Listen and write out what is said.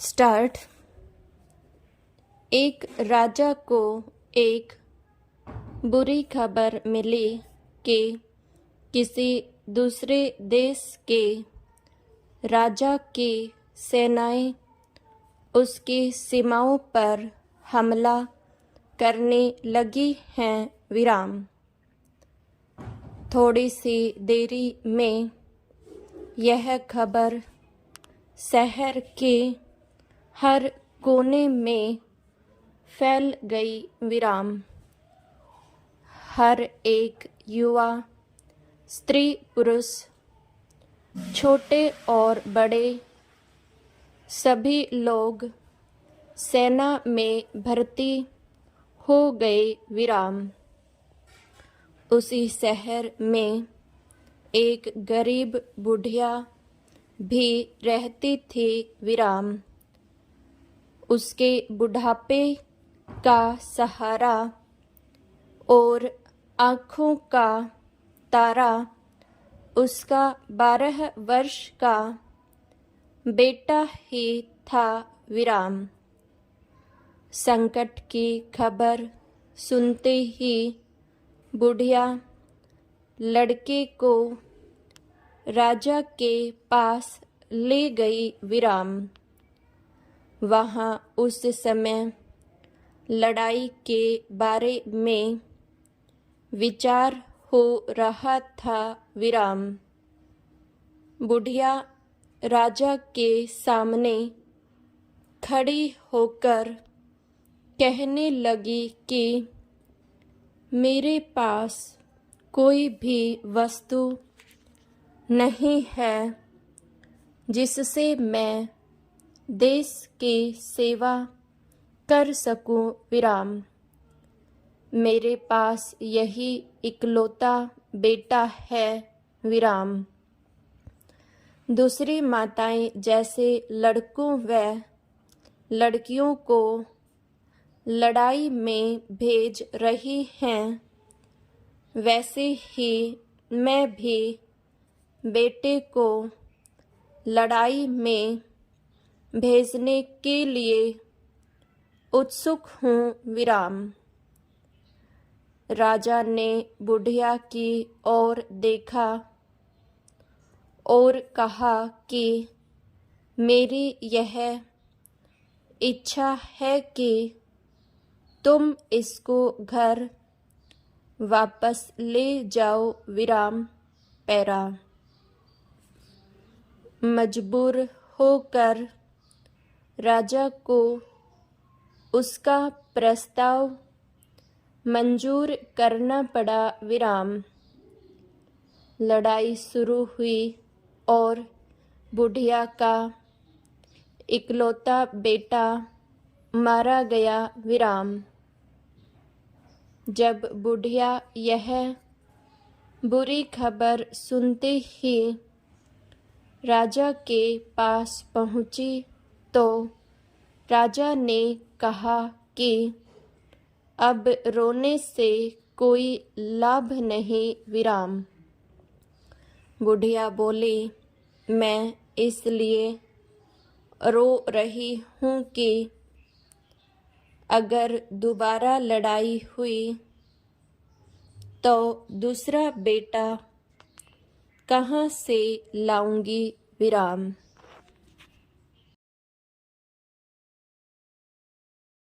Start. एक राजा को एक बुरी खबर मिली कि किसी दूसरे देश के राजा की सेनाएं उसकी सीमाओं पर हमला करने लगी हैं। विराम। थोड़ी सी देरी में यह खबर शहर के हर कोने में फैल गई। विराम। हर एक युवा, स्त्री, पुरुष, छोटे और बड़े, सभी लोग सेना में भर्ती हो गए। विराम। उसी शहर में एक गरीब बुढ़िया भी रहती थी। विराम। उसके बुढ़ापे का सहारा और आँखों का तारा उसका 12 वर्ष का बेटा ही था। विराम। संकट की खबर सुनते ही बुढ़िया लड़के को राजा के पास ले गई। विराम। वहाँ उस समय लड़ाई के बारे में विचार हो रहा था। विराम। बुढ़िया राजा के सामने खड़ी होकर कहने लगी कि मेरे पास कोई भी वस्तु नहीं है जिससे मैं देश की सेवा कर सकूं। विराम। मेरे पास यही इकलौता बेटा है। विराम। दूसरी माताएं जैसे लड़कों व लड़कियों को लड़ाई में भेज रही हैं, वैसे ही मैं भी बेटे को लड़ाई में भेजने के लिए उत्सुक हूँ। विराम। राजा ने बुढ़िया की ओर देखा और कहा कि मेरी यह इच्छा है कि तुम इसको घर वापस ले जाओ। विराम। पैरा। मजबूर होकर राजा को उसका प्रस्ताव मंजूर करना पड़ा। विराम। लड़ाई शुरू हुई और बुढ़िया का इकलौता बेटा मारा गया। विराम। जब बुढ़िया यह बुरी खबर सुनते ही राजा के पास पहुंची तो राजा ने कहा कि अब रोने से कोई लाभ नहीं। विराम। बुढ़िया बोली, मैं इसलिए रो रही हूँ कि अगर दोबारा लड़ाई हुई तो दूसरा बेटा कहाँ से लाऊंगी। विराम।